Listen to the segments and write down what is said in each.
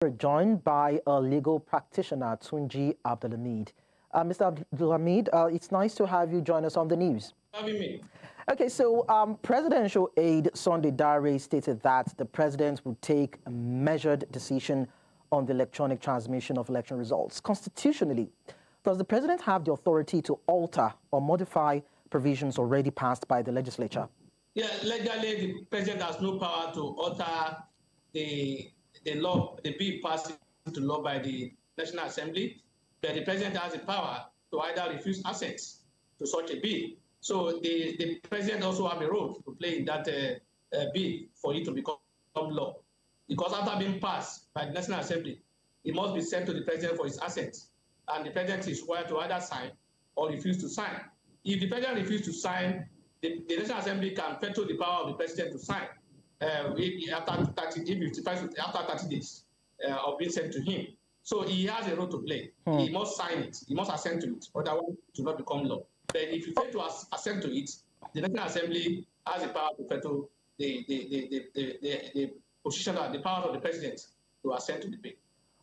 We're joined by a legal practitioner, Tunji Abdulhameed. Mr. Abdulhameed, it's nice to have you join us on the news. Having me. Okay, so Presidential Aide Sunday Dare stated that the president would take a measured decision on the electronic transmission of election results. Constitutionally, does the president have the authority to alter or modify provisions already passed by the legislature? Yeah, legally, the president has no power to alter the law, the bill passed into law by the National Assembly, but the president has the power to either refuse assent to such a bill. So the president also have a role to play in that bill for it to become law. Because after being passed by the National Assembly, it must be sent to the president for his assent. And the president is required to either sign or refuse to sign. If the president refuses to sign, the National Assembly can veto the power of the president to sign after 30 days of being sent to him. So he has a role to play. He must sign it. He must assent to it, otherwise it will not become law. But if you fail to assent to it, the National Assembly has the power to veto the position, the power of the president to assent to the bill.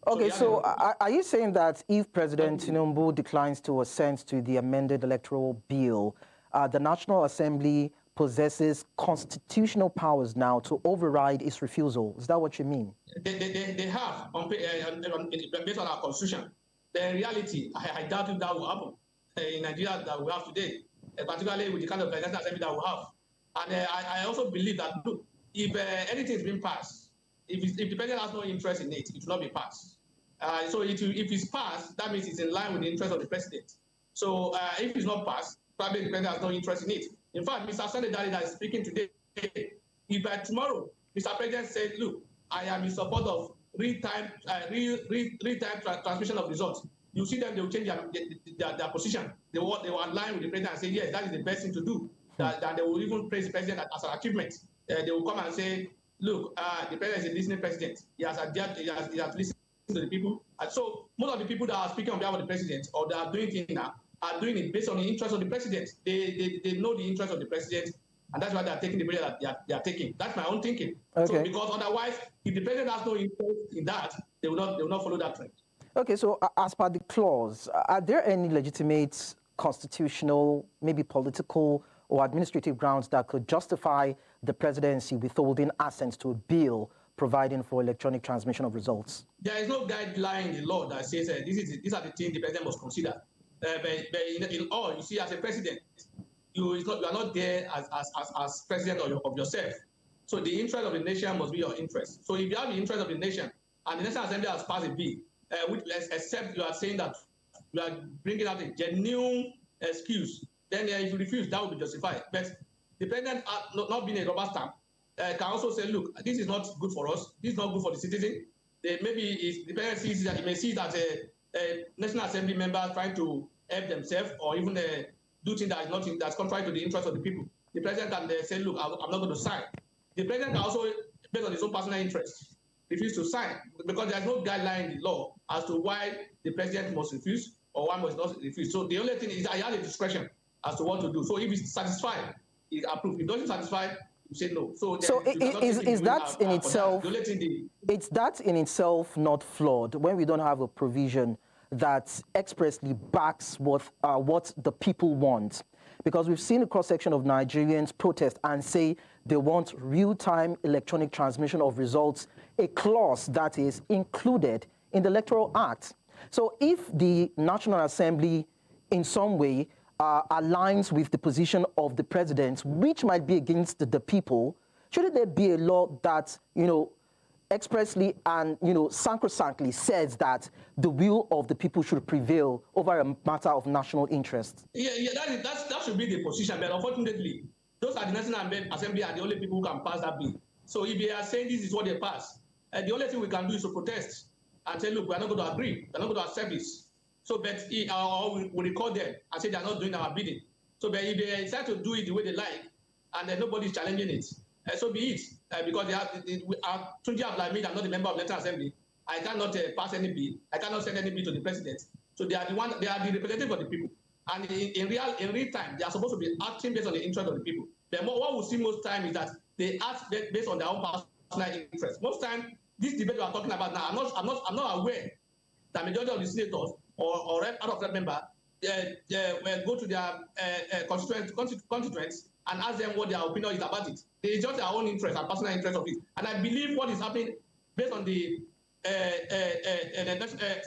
Okay, so are you saying that if President Tinubu declines to assent to the amended electoral bill, the National Assembly possesses constitutional powers now to override its refusal? Is that what you mean? They have, based on our constitution. The reality, I doubt if that will happen in Nigeria that we have today, particularly with the kind of National Assembly that we have. And I also believe that, look, if anything is being passed, if the president has no interest in it, it will not be passed. So if it's passed, that means it's in line with the interest of the president. So if it's not passed, probably the president has no interest in it. In fact, Mr. Sunday Dare that is speaking today, if by tomorrow, Mr. President said, look, I am in support of real-time transmission of results, you see them, they will change their position. They will align with the president and say, yes, that is the best thing to do. That they will even praise the president as an achievement. They will come and say, look, the president is a listening president. He has listened to the people. And so most of the people that are speaking on behalf of the president or that are doing things now are doing it based on the interest of the president. They know the interest of the president, and that's why they are taking the measure that they are taking. That's my own thinking. Okay. So, because otherwise, if the president has no interest in that, they will not follow that trend. Okay, so as per the clause, are there any legitimate constitutional, maybe political or administrative grounds that could justify the presidency withholding assent to a bill providing for electronic transmission of results? There is no guideline in the law that says these are the things the president must consider. But in all, you see, as a president, you are not there as president of yourself. So the interest of the nation must be your interest. So if you have the interest of the nation, and the National Assembly has passed a bill, except you are saying that you are bringing out a genuine excuse, then if you refuse, that will be justified. But the president, not being a rubber stamp, can also say, look, this is not good for us. This is not good for the citizen. Maybe the president sees that he may see that a National Assembly member trying to help themselves or even do things that's contrary to the interest of the people. The president can say, look, I'm not going to sign. The president can also, based on his own personal interest, refuse to sign because there's no guideline in the law as to why the president must refuse or why must not refuse. So the only thing is I have a discretion as to what to do. So if it's satisfied, it's approved. If it doesn't satisfy, you say no. So is that in itself? It's that in itself not flawed when we don't have a provision that expressly backs what the people want, because we've seen a cross-section of Nigerians protest and say they want real-time electronic transmission of results, a clause that is included in the Electoral Act. So if the National Assembly in some way aligns with the position of the president, which might be against the people, shouldn't there be a law that, expressly and, sacrosanctly says that the will of the people should prevail over a matter of national interest? Yeah, that should be the position. But unfortunately, those are the National Assembly are the only people who can pass that bill. So if they are saying this is what they pass, the only thing we can do is to protest and say, look, we're not going to agree. We're not going to accept this. So, but we record them and say they're not doing our bidding. So, but if they decide to do it the way they like, and then nobody's challenging it, so be it. Because Tunji Abdulhameed, I'm not a member of the National Assembly. I cannot pass any bill. I cannot send any bill to the president. So they are the representative of the people. And in real time, they are supposed to be acting based on the interest of the people. But what we see most time is that they act based on their own personal interest. Most time, this debate we are talking about now, I'm not aware that majority of the senators or out of rep member will go to their constituents and ask them what their opinion is about it. They just their own interest and personal interest of it. And I believe what is happening based on the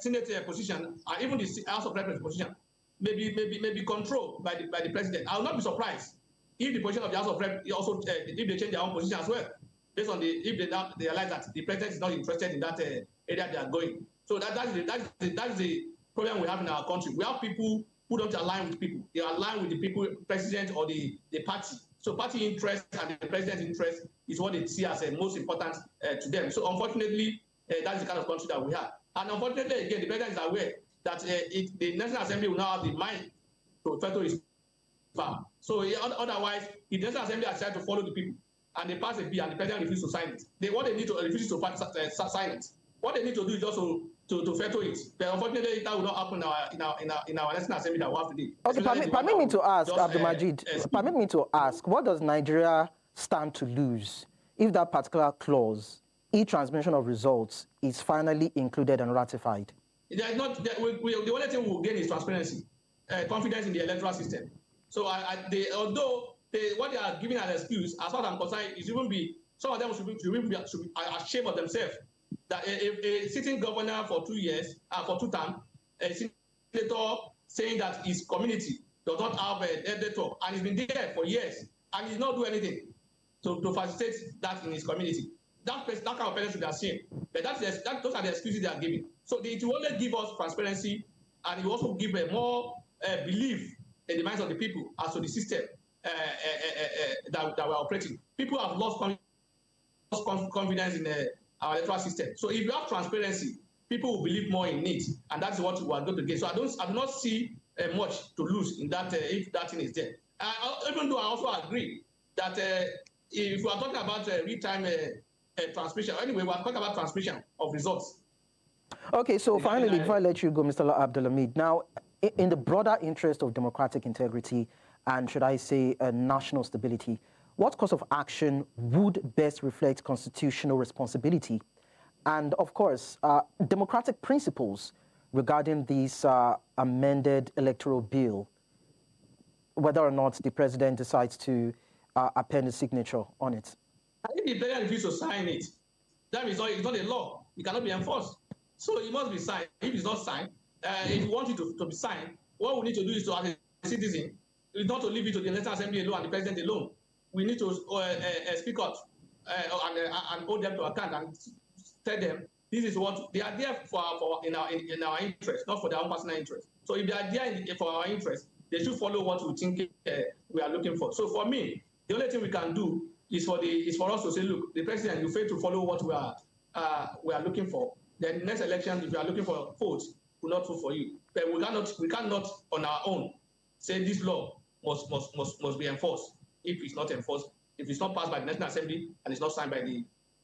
Senate position and even the House of Representatives position may be controlled by the president. I will not be surprised if the position of the House of Reps also if they change their own position as well, based on if they realize that the president is not interested in that area they are going. So that's the problem we have in our country. We have people who don't align with people. They align with the people, president or the party. So party interest and the president's interest is what they see as most important to them. So unfortunately, that's the kind of country that we have. And unfortunately, again, the president is aware that the National Assembly will now have the mind to veto his power. So otherwise, if the National Assembly has decided to follow the people and they pass a bill and the president refuses to sign it, what they need to refuse to sign it. What they need to do is also to veto it. But unfortunately, that will not happen in our National Assembly that we have today. Okay, permit me to ask, Abdulhameed, permit me to ask, what does Nigeria stand to lose if that particular clause, e-transmission of results, is finally included and ratified? The only thing we'll gain is transparency, confidence in the electoral system. So although what they are giving as an excuse, as far as I'm concerned, is even some of them should be ashamed of themselves. That a sitting governor for 2 years, for 2 terms, a senator saying that his community does not have a veto, and he's been there for years, and he's not doing anything to facilitate that in his community. That kind of person should be ashamed. But those are the excuses they are giving. So it will only give us transparency, and it will also give more belief in the minds of the people as to the system that we're operating. People have lost confidence in our electoral system. So if you have transparency, people will believe more in it, and that's what we are going to get. So I do not see much to lose in that if that thing is there. Even though I also agree that if we are talking about real-time transmission, anyway, we are talking about transmission of results. Okay, so finally, before I let you go, Mr. Abdulhameed, now, in the broader interest of democratic integrity and, should I say, national stability, what course of action would best reflect constitutional responsibility and, of course, democratic principles regarding this amended electoral bill, whether or not the president decides to append a signature on it? If the president refuses to sign it, that means it's not a law. It cannot be enforced. So it must be signed. If it's not signed, if you want it to be signed, what we need to do is to, as a citizen, is not to leave it to the National Assembly alone and the president alone. We need to speak out and hold them to account and tell them this is what they are there for in our interest, not for their own personal interest. So if they are there for our interest, they should follow what we think we are looking for. So for me, the only thing we can do is for us to say, look, the president, you fail to follow what we are looking for. Then the next election, if you are looking for votes, will not vote for you. But we cannot on our own say this law must be enforced. If it's not enforced, if it's not passed by the National Assembly and it's not signed by the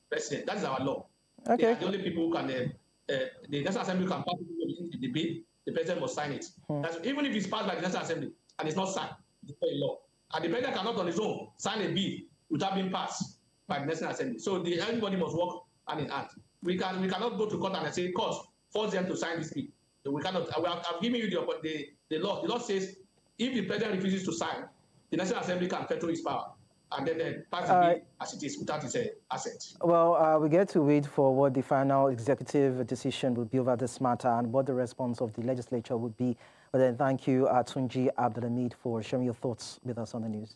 president, that is our law. Okay. They are the only people who can. The National Assembly can pass the bill. The president must sign it. Even if it's passed by the National Assembly and it's not signed, it's not a law. And the president cannot on his own sign a bill without being passed by the National Assembly. So everybody must work hand in hand. We cannot go to court and say, court, force them to sign this bill. We cannot. I've given you the law. The law says if the president refuses to sign, the National Assembly can veto his power and then pass the bill as it is without his assent. Well, we get to wait for what the final executive decision will be over this matter and what the response of the legislature would be. But then thank you, Tunji Abdulhameed, for sharing your thoughts with us on the news.